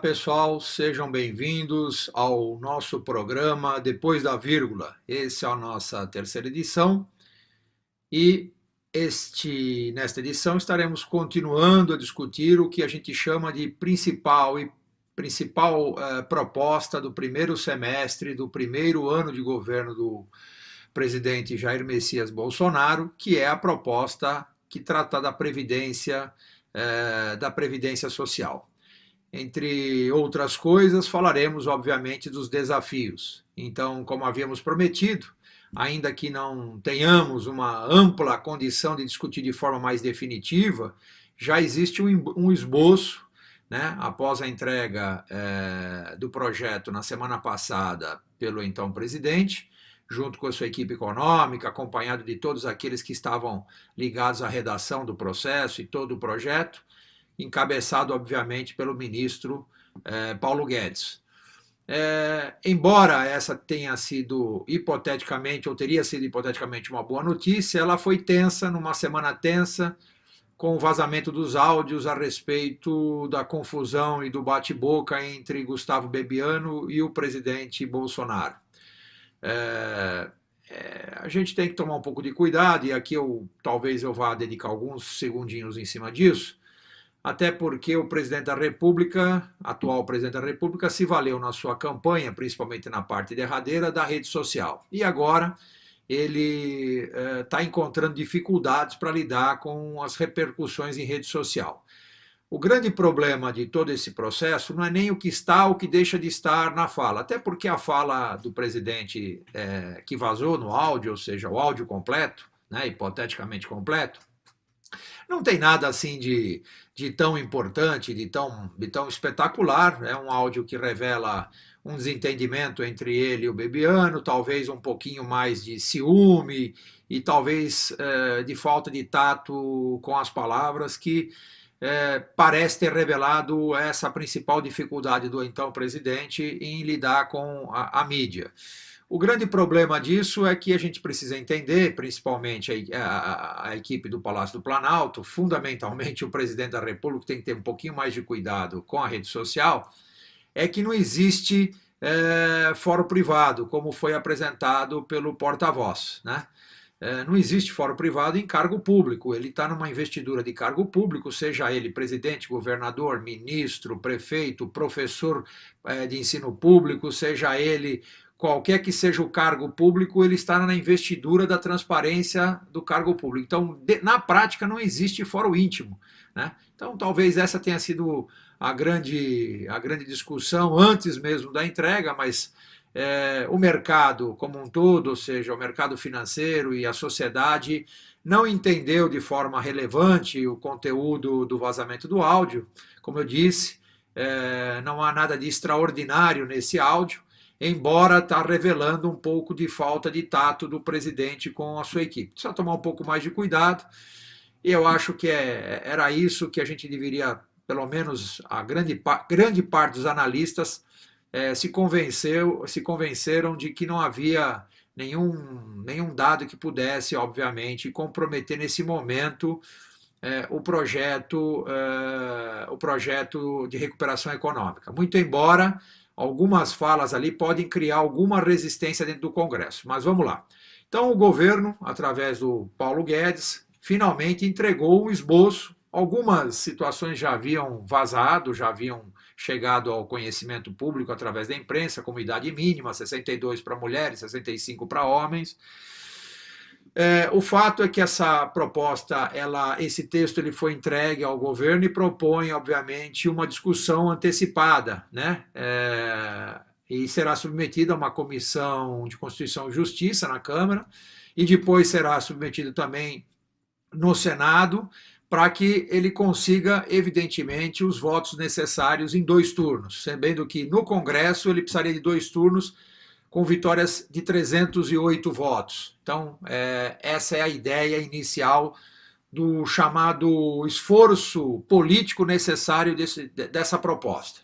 pessoal, sejam bem-vindos ao nosso programa Depois da Vírgula. Essa é a nossa terceira edição e nesta edição estaremos continuando a discutir o que a gente chama de principal proposta do primeiro semestre do primeiro ano de governo do presidente Jair Messias Bolsonaro, que é a proposta que trata da Previdência Social. Entre outras coisas, falaremos, obviamente, dos desafios. Então, como havíamos prometido, ainda que não tenhamos uma ampla condição de discutir de forma mais definitiva, já existe um esboço, né, após a entrega do projeto na semana passada pelo então presidente, junto com a sua equipe econômica, acompanhado de todos aqueles que estavam ligados à redação do processo e todo o projeto, encabeçado, obviamente, pelo ministro Paulo Guedes. Embora essa tenha sido hipoteticamente, ou teria sido hipoteticamente uma boa notícia, ela foi tensa, numa semana tensa, com o vazamento dos áudios a respeito da confusão e do bate-boca entre Gustavo Bebiano e o presidente Bolsonaro. A gente tem que tomar um pouco de cuidado, e aqui talvez eu vá dedicar alguns segundinhos em cima disso, até porque o presidente da República, atual presidente da República, se valeu na sua campanha, principalmente na parte derradeira, da rede social. E agora ele está encontrando dificuldades para lidar com as repercussões em rede social. O grande problema de todo esse processo não é nem o que está ou o que deixa de estar na fala, até porque a fala do presidente que vazou no áudio, ou seja, o áudio completo, né, hipoteticamente completo, não tem nada assim de tão importante, de tão espetacular. É um áudio que revela um desentendimento entre ele e o Bebiano, talvez um pouquinho mais de ciúme e talvez de falta de tato com as palavras, que parece ter revelado essa principal dificuldade do então presidente em lidar com a mídia. O grande problema disso é que a gente precisa entender, principalmente a equipe do Palácio do Planalto, fundamentalmente o presidente da República tem que ter um pouquinho mais de cuidado com a rede social, é que não existe fórum privado, como foi apresentado pelo porta-voz, né? Não existe fórum privado em cargo público, ele está numa investidura de cargo público, seja ele presidente, governador, ministro, prefeito, professor de ensino público, seja ele qualquer que seja o cargo público, ele está na investidura da transparência do cargo público. Então, na prática, não existe fórum íntimo, né? Então, talvez essa tenha sido a grande discussão antes mesmo da entrega, mas o mercado como um todo, ou seja, o mercado financeiro e a sociedade, não entendeu de forma relevante o conteúdo do vazamento do áudio. Como eu disse, não há nada de extraordinário nesse áudio, embora está revelando um pouco de falta de tato do presidente com a sua equipe. Precisa tomar um pouco mais de cuidado, e eu acho que era isso que a gente deveria, pelo menos a grande parte dos analistas, se convenceram de que não havia nenhum dado que pudesse, obviamente, comprometer nesse momento o projeto de recuperação econômica. Muito embora algumas falas ali podem criar alguma resistência dentro do Congresso. Mas vamos lá. Então, o governo, através do Paulo Guedes, finalmente entregou um esboço. Algumas situações já haviam vazado, já haviam chegado ao conhecimento público através da imprensa, como idade mínima, 62 para mulheres, 65 para homens. O fato é que essa proposta, esse texto ele foi entregue ao governo e propõe, obviamente, uma discussão antecipada, né? E será submetido a uma comissão de Constituição e Justiça na Câmara, e depois será submetido também no Senado, para que ele consiga, evidentemente, os votos necessários em 2 turnos, sabendo que no Congresso ele precisaria de 2 turnos, com vitórias de 308 votos. Então, essa é a ideia inicial do chamado esforço político necessário dessa proposta.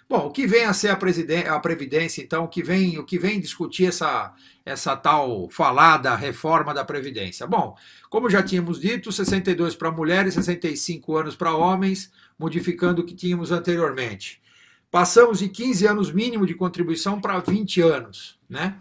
Bom, o que vem a ser a Previdência, então, o que vem discutir essa tal falada reforma da Previdência? Bom, como já tínhamos dito, 62 para mulheres, 65 anos para homens, modificando o que tínhamos anteriormente. Passamos de 15 anos mínimo de contribuição para 20 anos, né?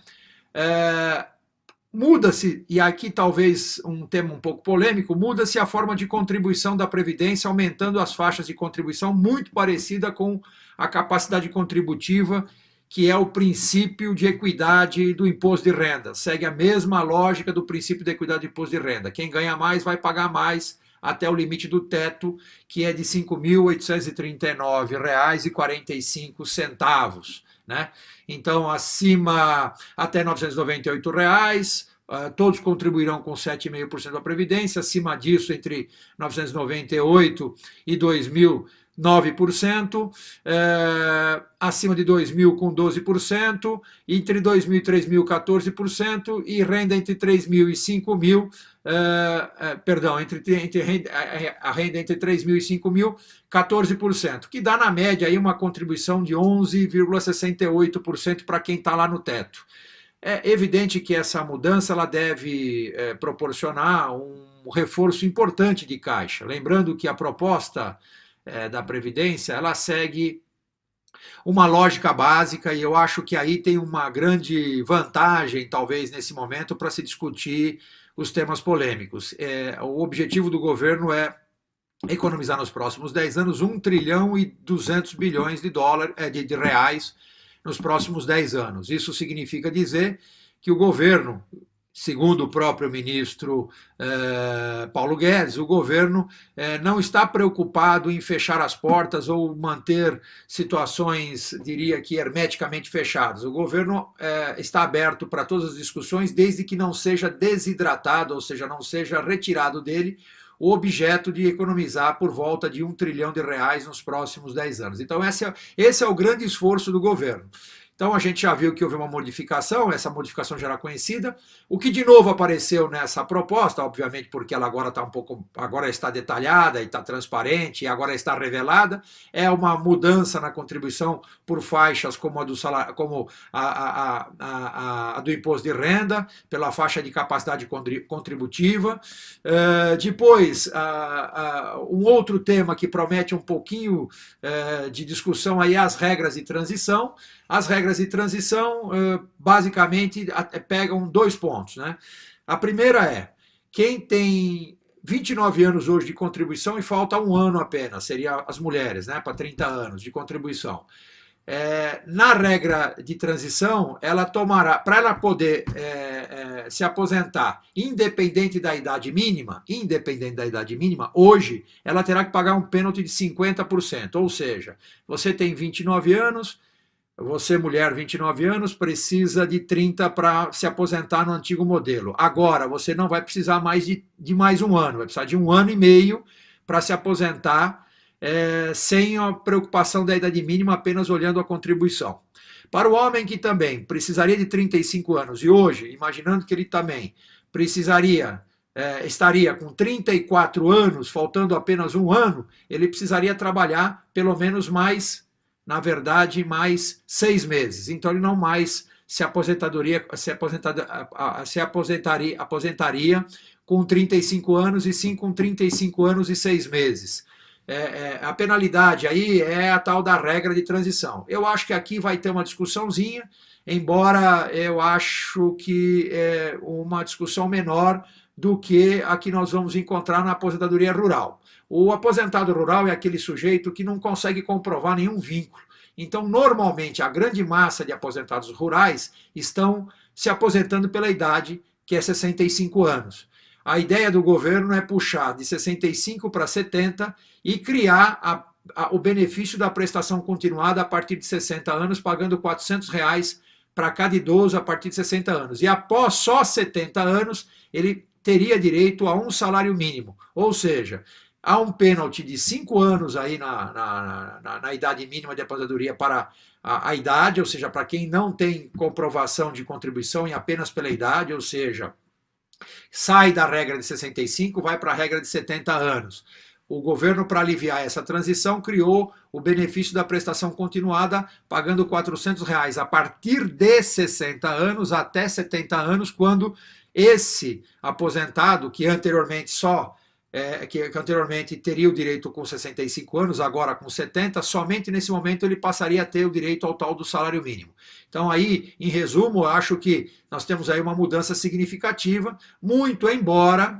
Muda-se, e aqui talvez um tema um pouco polêmico, muda-se a forma de contribuição da Previdência, aumentando as faixas de contribuição, muito parecida com a capacidade contributiva, que é o princípio de equidade do imposto de renda. Segue a mesma lógica do princípio de equidade do imposto de renda. Quem ganha mais vai pagar mais até o limite do teto, que é de R$ 5.839,45, né? Então, acima até R$ 998, todos contribuirão com 7,5% da Previdência, acima disso, entre 998 e 2.000, 9%, acima de 2.000 com 12%, entre 2.000 e 3.000, 14%, e renda entre 3.000 e 5.000, perdão, a renda entre 3.000 e 5.000, 14%, que dá na média aí uma contribuição de 11,68% para quem está lá no teto. É evidente que essa mudança ela deve proporcionar um reforço importante de caixa, lembrando que a proposta da Previdência, ela segue uma lógica básica e eu acho que aí tem uma grande vantagem, talvez, nesse momento, para se discutir os temas polêmicos. O objetivo do governo é economizar nos próximos 10 anos 1 trilhão e 200 bilhões de reais nos próximos 10 anos. Isso significa dizer que o governo, segundo o próprio ministro Paulo Guedes, o governo não está preocupado em fechar as portas ou manter situações, diria que hermeticamente fechadas. O governo está aberto para todas as discussões, desde que não seja desidratado, ou seja, não seja retirado dele o objeto de economizar por volta de 1 trilhão de reais nos próximos 10 anos. Então esse é o grande esforço do governo. Então a gente já viu que houve uma modificação, essa modificação já era conhecida. O que de novo apareceu nessa proposta, obviamente porque ela agora está agora está detalhada e está transparente e agora está revelada, é uma mudança na contribuição por faixas como a do salário, como a do imposto de renda, pela faixa de capacidade contributiva. Depois, um outro tema que promete um pouquinho de discussão aí é as regras de transição. As regras de transição, basicamente, pegam 2 pontos, né? A primeira é, quem tem 29 anos hoje de contribuição e falta 1 ano apenas, seria as mulheres, né? Para 30 anos de contribuição. Na regra de transição, ela tomará, para ela poder se aposentar independente da idade mínima, hoje, ela terá que pagar um pênalti de 50%, ou seja, você tem 29 anos, você, mulher, 29 anos, precisa de 30 para se aposentar no antigo modelo. Agora, você não vai precisar mais de mais 1 ano, vai precisar de 1 ano e meio para se aposentar sem a preocupação da idade mínima, apenas olhando a contribuição. Para o homem que também precisaria de 35 anos, e hoje, imaginando que ele também estaria com 34 anos, faltando apenas 1 ano, ele precisaria trabalhar pelo menos mais 6 meses. Então ele não mais se aposentaria com 35 anos e sim com 35 anos e 6 meses. A penalidade aí é a tal da regra de transição. Eu acho que aqui vai ter uma discussãozinha, embora eu acho que é uma discussão menor do que a que nós vamos encontrar na aposentadoria rural. O aposentado rural é aquele sujeito que não consegue comprovar nenhum vínculo. Então, normalmente, a grande massa de aposentados rurais estão se aposentando pela idade, que é 65 anos. A ideia do governo é puxar de 65 para 70 e criar o benefício da prestação continuada a partir de 60 anos, pagando R$ 400 para cada idoso a partir de 60 anos. E após só 70 anos, ele teria direito a um salário mínimo. Ou seja, há um pênalti de 5 anos aí na idade mínima de aposentadoria para a idade, ou seja, para quem não tem comprovação de contribuição e apenas pela idade, ou seja, sai da regra de 65, vai para a regra de 70 anos. O governo, para aliviar essa transição, criou o benefício da prestação continuada, pagando R$ 400 a partir de 60 anos até 70 anos, quando esse aposentado, que anteriormente só que anteriormente teria o direito com 65 anos, agora com 70, somente nesse momento ele passaria a ter o direito ao tal do salário mínimo. Então aí, em resumo, eu acho que nós temos aí uma mudança significativa, muito embora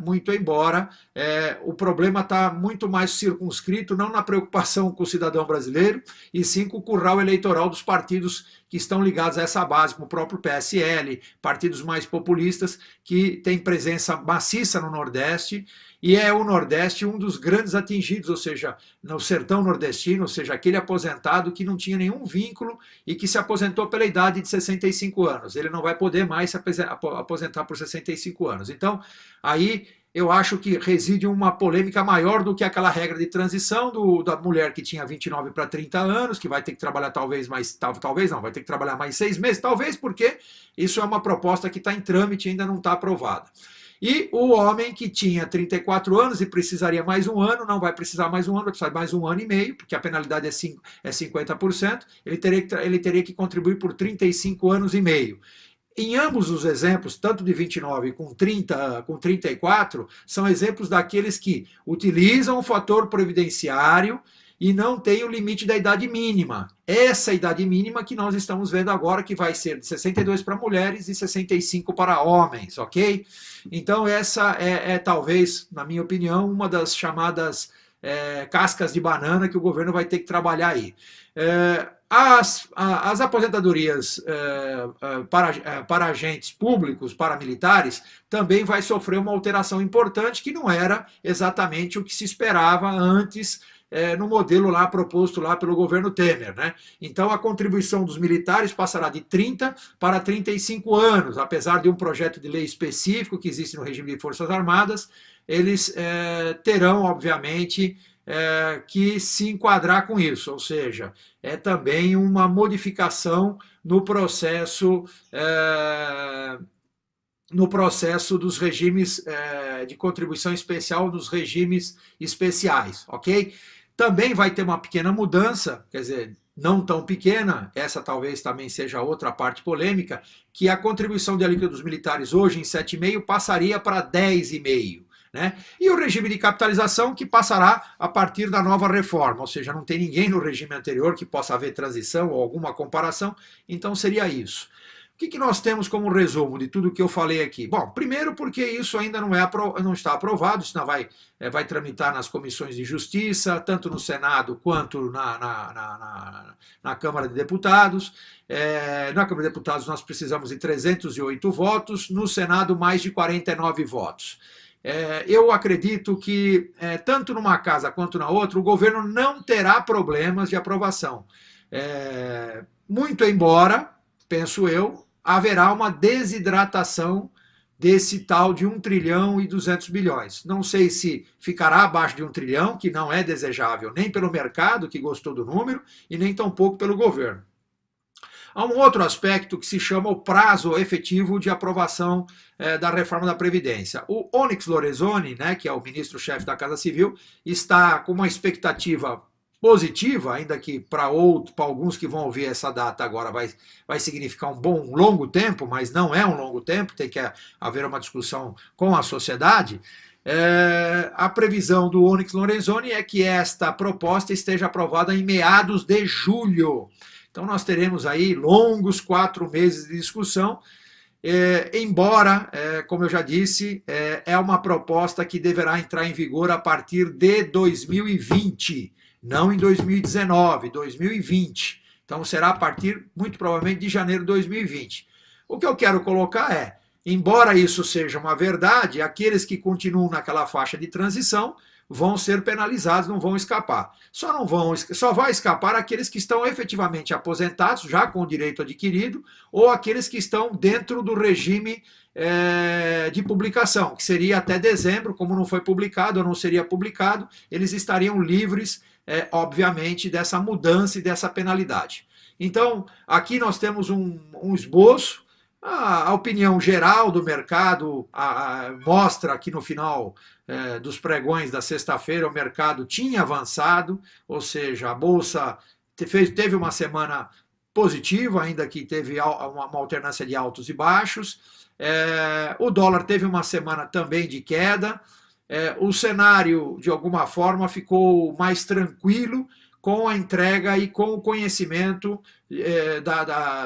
o problema está muito mais circunscrito, não na preocupação com o cidadão brasileiro, e sim com o curral eleitoral dos partidos que estão ligados a essa base, como o próprio PSL, partidos mais populistas, que têm presença maciça no Nordeste, e é o Nordeste um dos grandes atingidos, ou seja, no sertão nordestino, ou seja, aquele aposentado que não tinha nenhum vínculo e que se aposentou pela idade de 65 anos. Ele não vai poder mais se aposentar por 65 anos. Então, aí eu acho que reside uma polêmica maior do que aquela regra de transição da mulher que tinha 29 para 30 anos, que vai ter que trabalhar talvez vai ter que trabalhar mais 6 meses, talvez porque isso é uma proposta que está em trâmite e ainda não está aprovada. E o homem que tinha 34 anos e precisaria mais um ano, não vai precisar mais um ano, vai precisar mais um ano e meio, porque a penalidade é 50%, ele teria que contribuir por 35 anos e meio. Em ambos os exemplos, tanto de 29 com 30, com 34, são exemplos daqueles que utilizam o fator previdenciário e não tem o limite da idade mínima. Essa idade mínima que nós estamos vendo agora, que vai ser de 62 para mulheres e 65 para homens, ok? Então essa é talvez, na minha opinião, uma das chamadas cascas de banana que o governo vai ter que trabalhar aí. As aposentadorias para agentes públicos, paramilitares, também vai sofrer uma alteração importante que não era exatamente o que se esperava antes no modelo lá proposto lá pelo governo Temer, né? Então a contribuição dos militares passará de 30 para 35 anos, apesar de um projeto de lei específico que existe no regime de Forças Armadas, eles terão, obviamente, que se enquadrar com isso, ou seja, é também uma modificação no processo dos regimes de contribuição especial, dos regimes especiais, ok? Também vai ter uma pequena mudança, quer dizer, não tão pequena, essa talvez também seja outra parte polêmica, que a contribuição de alíquota dos militares hoje em 7,5 passaria para 10,5. Né? E o regime de capitalização que passará a partir da nova reforma, ou seja, não tem ninguém no regime anterior que possa haver transição ou alguma comparação, então seria isso. O que nós temos como resumo de tudo que eu falei aqui? Bom, primeiro porque isso ainda não está aprovado, isso não vai tramitar nas comissões de justiça, tanto no Senado quanto na Câmara de Deputados. Na Câmara de Deputados nós precisamos de 308 votos, no Senado mais de 49 votos. Eu acredito que, tanto numa casa quanto na outra, o governo não terá problemas de aprovação. Muito embora, penso eu, haverá uma desidratação desse tal de 1 trilhão e 200 bilhões. Não sei se ficará abaixo de 1 trilhão, que não é desejável nem pelo mercado, que gostou do número, e nem tampouco pelo governo. Há um outro aspecto que se chama o prazo efetivo de aprovação da reforma da Previdência. O Onyx Lorenzoni, né, que é o ministro-chefe da Casa Civil, está com uma expectativa positiva, ainda que para alguns que vão ouvir essa data agora vai significar um longo tempo, mas não é um longo tempo, tem que haver uma discussão com a sociedade. A previsão do Onyx Lorenzoni é que esta proposta esteja aprovada em meados de julho. Então nós teremos aí longos 4 meses de discussão, embora, como eu já disse, é uma proposta que deverá entrar em vigor a partir de 2020, não em 2019, 2020. Então será a partir, muito provavelmente, de janeiro de 2020. O que eu quero colocar embora isso seja uma verdade, aqueles que continuam naquela faixa de transição vão ser penalizados, não vão escapar. Só vai escapar aqueles que estão efetivamente aposentados, já com o direito adquirido, ou aqueles que estão dentro do regime de publicação, que seria até dezembro, como não foi publicado ou não seria publicado, eles estariam livres, obviamente, dessa mudança e dessa penalidade. Então, aqui nós temos um esboço. A opinião geral do mercado mostra que no final dos pregões da sexta-feira o mercado tinha avançado, ou seja, a Bolsa teve uma semana positiva, ainda que teve uma alternância de altos e baixos. O dólar teve uma semana também de queda. o cenário, de alguma forma, ficou mais tranquilo com a entrega e com o conhecimento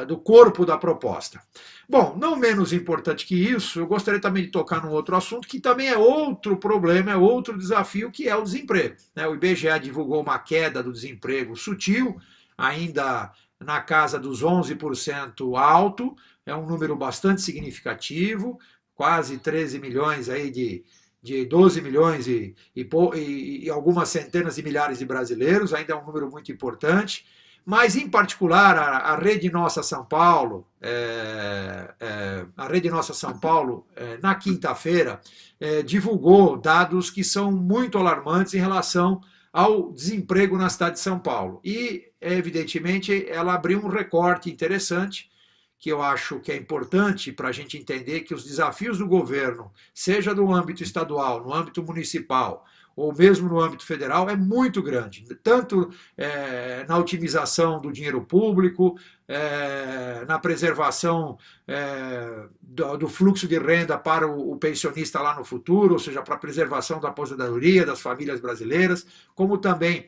do corpo da proposta. Bom, não menos importante que isso, eu gostaria também de tocar num outro assunto que também é outro problema, é outro desafio, que é o desemprego. O IBGE divulgou uma queda do desemprego sutil, ainda na casa dos 11% alto, é um número bastante significativo, quase 13 milhões aí de 12 milhões e algumas centenas de milhares de brasileiros, ainda é um número muito importante, mas em particular a Rede Nossa São Paulo, na quinta-feira, divulgou dados que são muito alarmantes em relação ao desemprego na cidade de São Paulo. E, evidentemente, ela abriu um recorte interessante, que eu acho que é importante para a gente entender que os desafios do governo, seja no âmbito estadual, no âmbito municipal, ou mesmo no âmbito federal, é muito grande. Tanto na otimização do dinheiro público, na preservação do fluxo de renda para o pensionista lá no futuro, ou seja, para a preservação da aposentadoria das famílias brasileiras, como também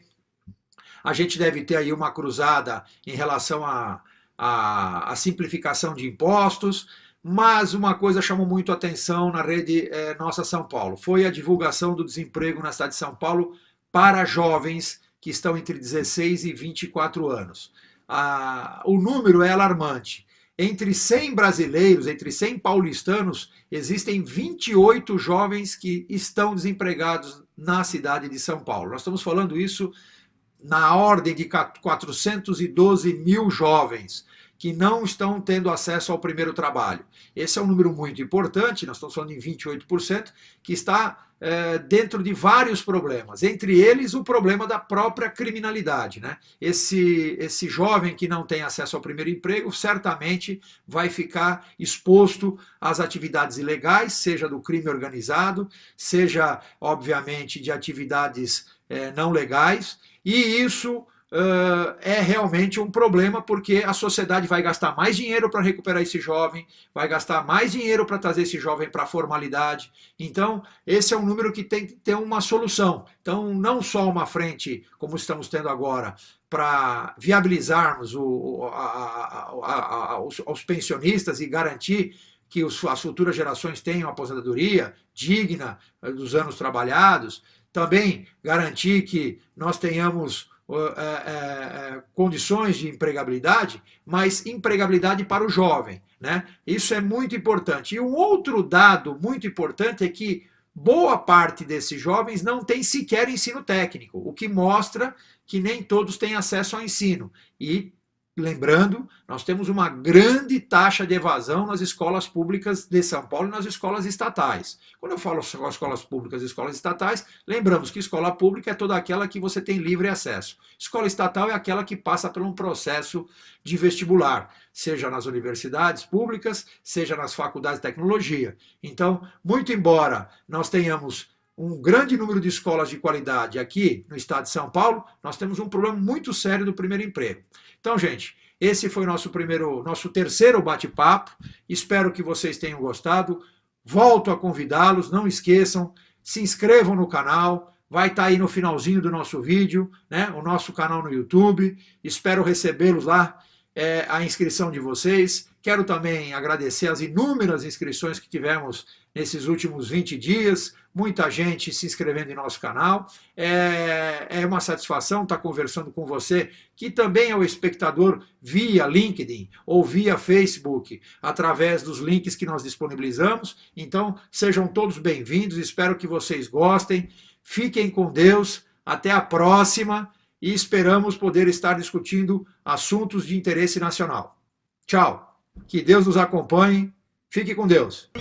a gente deve ter aí uma cruzada em relação a simplificação de impostos, mas uma coisa chamou muito a atenção na Rede Nossa São Paulo, foi a divulgação do desemprego na cidade de São Paulo para jovens que estão entre 16 e 24 anos. O número é alarmante. Entre 100 brasileiros, entre 100 paulistanos, existem 28 jovens que estão desempregados na cidade de São Paulo. Nós estamos falando isso na ordem de 412 mil jovens que não estão tendo acesso ao primeiro trabalho. Esse é um número muito importante, nós estamos falando em 28%, que está dentro de vários problemas, entre eles o problema da própria criminalidade. Esse jovem que não tem acesso ao primeiro emprego certamente vai ficar exposto às atividades ilegais, seja do crime organizado, seja, obviamente, de atividades não legais, e isso é realmente um problema, porque a sociedade vai gastar mais dinheiro para recuperar esse jovem, vai gastar mais dinheiro para trazer esse jovem para a formalidade. Então, esse é um número que tem que ter uma solução. Então, não só uma frente, como estamos tendo agora, para viabilizarmos aos pensionistas e garantir que as futuras gerações tenham aposentadoria digna dos anos trabalhados, também garantir que nós tenhamos condições de empregabilidade, mas empregabilidade para o jovem. Isso é muito importante. E um outro dado muito importante é que boa parte desses jovens não tem sequer ensino técnico, o que mostra que nem todos têm acesso ao ensino. E, lembrando, nós temos uma grande taxa de evasão nas escolas públicas de São Paulo e nas escolas estatais. Quando eu falo escolas públicas e escolas estatais, lembramos que escola pública é toda aquela que você tem livre acesso. Escola estatal é aquela que passa por um processo de vestibular, seja nas universidades públicas, seja nas faculdades de tecnologia. Então, muito embora nós tenhamos um grande número de escolas de qualidade aqui no estado de São Paulo, nós temos um problema muito sério do primeiro emprego. Então, gente, esse foi nosso terceiro bate-papo. Espero que vocês tenham gostado. Volto a convidá-los, não esqueçam, se inscrevam no canal, vai estar aí no finalzinho do nosso vídeo, o nosso canal no YouTube. Espero recebê-los lá, a inscrição de vocês. Quero também agradecer as inúmeras inscrições que tivemos nesses últimos 20 dias, muita gente se inscrevendo em nosso canal. É uma satisfação estar conversando com você, que também é o espectador via LinkedIn ou via Facebook, através dos links que nós disponibilizamos. Então, sejam todos bem-vindos, espero que vocês gostem. Fiquem com Deus, até a próxima e esperamos poder estar discutindo assuntos de interesse nacional. Tchau, que Deus nos acompanhe, fique com Deus.